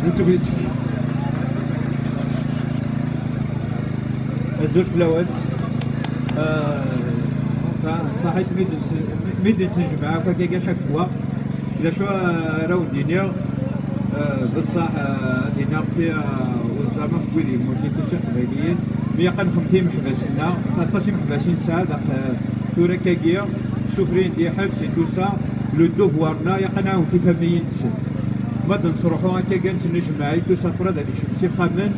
نسويسك الزول في الاول صحيت ميدن تنجمع كاكا شاك فوا الا شو راهو الدنيا بصح دينا في والزعما كويدي مولي كلشي قبايليين مي قنخمتي محبسنا 13 محبسين ساعه داك تورا كاكيا سوفرين دي حبس تو سا لو دوفوارنا يقنعو كيفاميين تسن ما نصروحو هكا كاع نجمعي تو سا فرا داك الشمسي خامن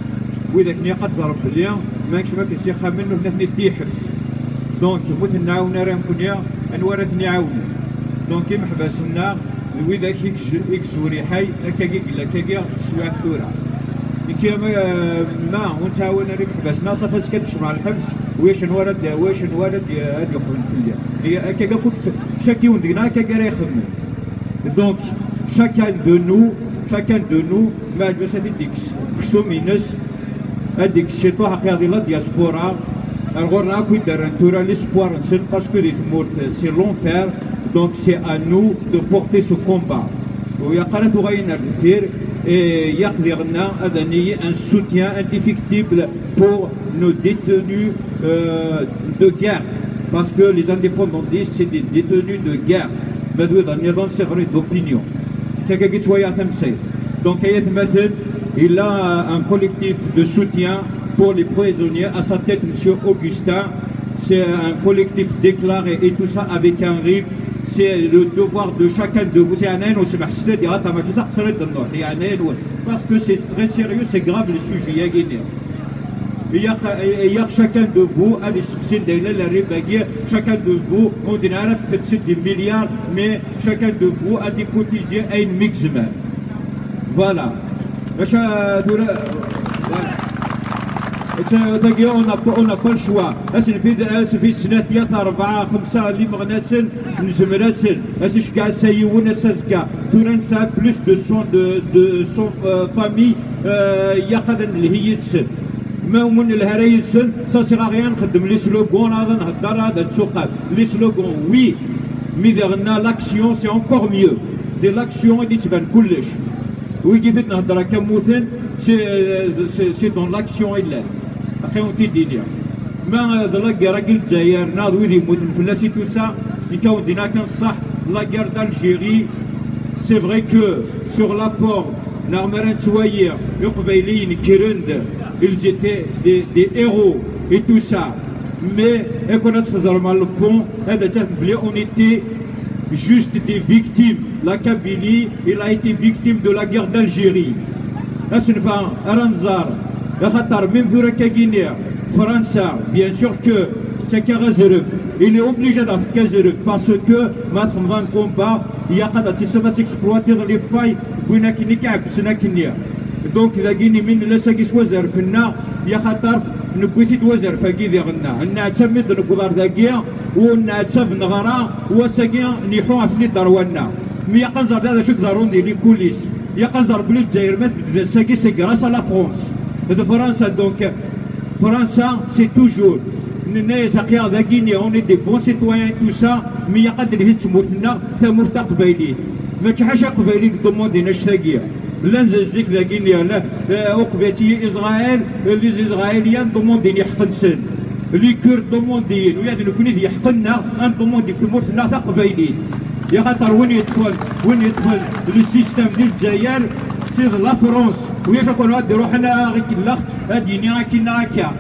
وإذا كني قد ضرب ليا ما نكشف في الشيخ خامن وهنا ندي حبس دونك موت نعاون راه نكونيا انورثني عاوني دونك محبسنا وإذا يكزوري حي هكا كيقلا كاكيا سواع ثورة كيما ما ونتعاون راه محبسنا صافي كتجمع الحبس واش نورد هاد يقول فيا هي هكا كنت شاكي وندقنا هكا راه يخدم دونك chacun de nous ما عجبش هذيك كسومينس هذيك الشيطان حقيقة ديال لا دياسبورا الغورنا كوي دار نتورا ليسبوار نسن باسكو ريت مورت سي لونفير دونك سي ا نو دو بورتي سو كومبا ويا قرات غاينا الكثير يقضي غنا هذاني ان سوتيان انديفيكتيبل بور نو ديتونus de guerre parce que les indépendantistes c'est des détenus de guerre بدوي ظني c'est vrai d'opinion donc il a un collectif de soutien pour les prisonniers à sa tête M. Augustin. C'est un collectif déclaré et tout ça avec un rythme. C'est le devoir de chacun de vous. C'est un haine aussi parce que c'est très sérieux, c'est grave le sujet. Il y a chacun de vous a des succès chacun de vous on dit c'est des milliards mais chacun de vous a des quotidiens à une mixme voilà on n'a pas le choix في سنة 4 5 اللي مغناسن نزمراسن اسش كاع سايون اساسكا تورنسا بلوس de son famille يقدن اللي هي تسن ما من الهرايسن سا سيغا غير نخدم لي سلوغون هذا نهضر هذا تسوقات لي سلوغون وي مي درنا لاكسيون سي انكور ميو دي لاكسيون اللي تبان كلش وي كيف نهضر هكا موثن سي دون لاكسيون الا اخي دينيا ما لا راجل الجزائر ناض ويدي يموتن فلاسي تو سا يكون دينا كان صح لا غير دالجيري سي فري كو سور لا فورم نعمران تواير يقبيلين كيرند ils étaient des héros et tout ça mais on était juste des victimes. La Kabylie il a été victime de la guerre d'Algérie France bien sûr que il est obligé d'affaire parce que maintenant dans le combat il y a des exploiter les failles donc la Guinée من لساكي سوازر في النا يا خاطر نبغيتي توازر فاكي ذي غنا نعتمد القدر ذاكيا ونعتمد نغرا وساكي نيحوها في درونا مي قنزر هذا شو دارون دي لي كوليس يا قنزر بلي الجزائر ما تبدا ساكي سي غراس لا فرونس de فرنسا دونك فرنسا سي توجور الناس ساقيا ذا غينيا اوني دي بون سيتويان تو سا مي يقدر هي تموتنا تمرت قبايلي ما تحاشا قبايلي دوموندينا شتاكيا لا نزجيك ذا غينيا لا اوقفاتي اسرائيل لي اسرائيليان دوموندين يحقنسن لي كورد دوموندين ويا نكوني يحقنا ان دوموندي في مورتنا تاع قبايلين يا خاطر وين يدخل لو سيستيم ديال الجزائر سي لا فرونس ويا شكون غادي روحنا غير كلاخ هاديني راكينا هكا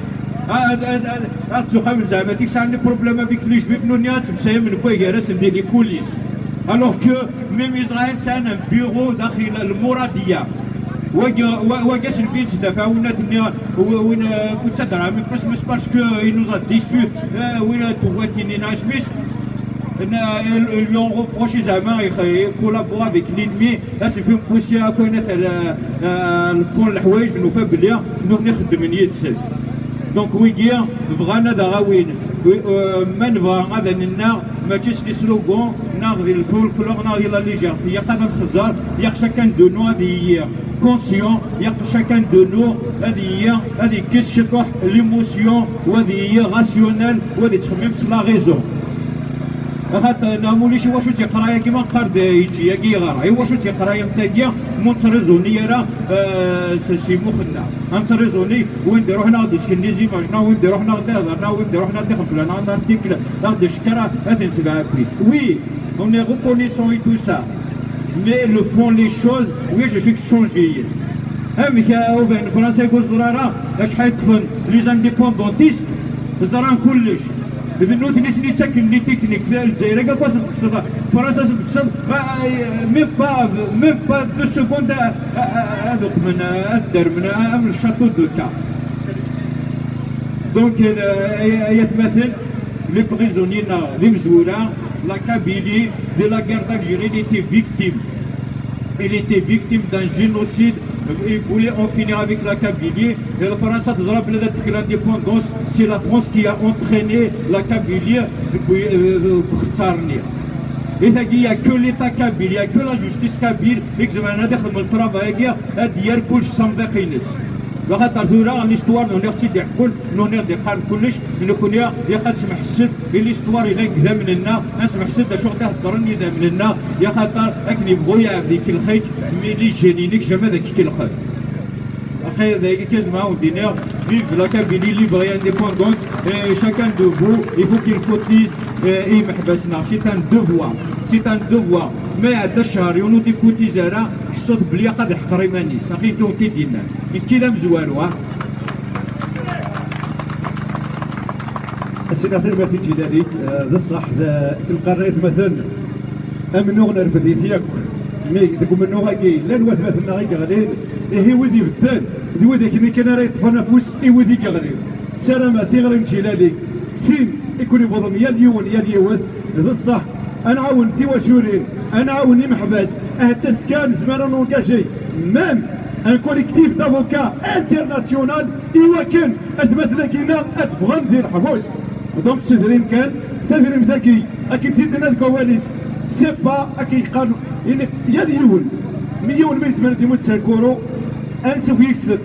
هاد تقابل زعما ديك الساعه عندي بروبليم افيك لي جويف نونيا تمسايا من كواكاراس ندير لي كوليس alors que même Israël c'est un bureau داخل المرادية وقاش فين تدافع وين كنت تدرع من كريسماس باسكو il nous a déçus وين تواتيني ناشميش ils lui ont reproché زعما يكولابورا avec l'ennemi là c'est فين بوسي كاينه الفون الحوايج نوفا بلي نخدم نيت سد دونك ويكيا بغانا دراوين ما نبغى هذا النار ما تجيش لي سلوغون ناضي الفولكلور ناضي لا ليجير يا قادر الخزار يا شاكان دو نو هذه كونسيون يا شاكان دو نو هذه كيس شطح ليموسيون وهذه هي راسيونيل وهذه تخمم في لا ريزون خاطر ناموليش واش تيقرايا كيما قرد يجي يجي غرا واش تيقرايا نتايا مونتريزوني راه سي مخنا انتريزوني وين نديرو حنا غادي سكني زيماجنا وين نديرو حنا غادي هضرنا وين نديرو حنا غادي خفلنا ان ارتيكل غادي شكرا غادي نتبع بلي وي on est reconnaissant et tout ça mais le font les choses oui je suis changé هامك وين فرنسا يقول زراره شحال يطفن لي زانديبوندونتيست زران كلش بنوت ناس اللي تاكل لي تكنيك في الجزائر كاع واش تقصد فرنسا تقصد ميم با دو سكوند هذوك من الدار من الشاتو دو كا دونك يتمثل لي بريزونيين لي مزوره لا كابيلي دي لا غير d'Algérie il était victime d'un génocide. Il voulait en finir avec la Kabylie. Et la France a dit l'indépendance, c'est la France qui a entraîné la Kabylie pour Tsarni. Et il n'y a que l'État kabyle, il n'y a que la justice kabyle, et que le travail est de كل صندوقينس. وخاطر ثورة ليستوار نونيرتي ديال كل نونير ديال قارن كلش نكون يا قد سمح السد ليستوار إذا كذا مننا نسمح السد شغل تهضرني إذا مننا يا خاطر أكني بغويا ذيك الخيط ملي جانينيك جامع ذاك كي الخيط أخي ذاك كازما ودينا vive la Kabylie libre et indépendante et chacun de vous il faut qu'il cotise et محبسنا c'est un devoir ما هذا الشهر يونو دي كوتيزارا حصد بلي قد يحقر إيمانيس أخي توتي دينا كيلا مزواروا السيناتور ما تيجي ذلك ذا الصح ذا القريت مثلا أمنو نرفدي فيك مي تقول منو غاكي لا الواد مثلا غيك غادي هي ودي بدال ذي ودي كي كان راه يطفى نفوس اي ودي كغري سلامة تيغري جلالي سين يكون يبوضم يا ديون يا ديوث ذا الصح انا عاون تيواشورين انا عاوني محبس التسكان زمان نونكاجي مام ان كوليكتيف دافوكا انترناسيونال يوكن اتمثل كينا اتفغن ديال حبوس دونك سدرين كان تدريم ذكي اكيد تدنا الكواليس سي با اكي قالوا يا ديون مليون ما يسمى ديما تسالكورو انسو يكسد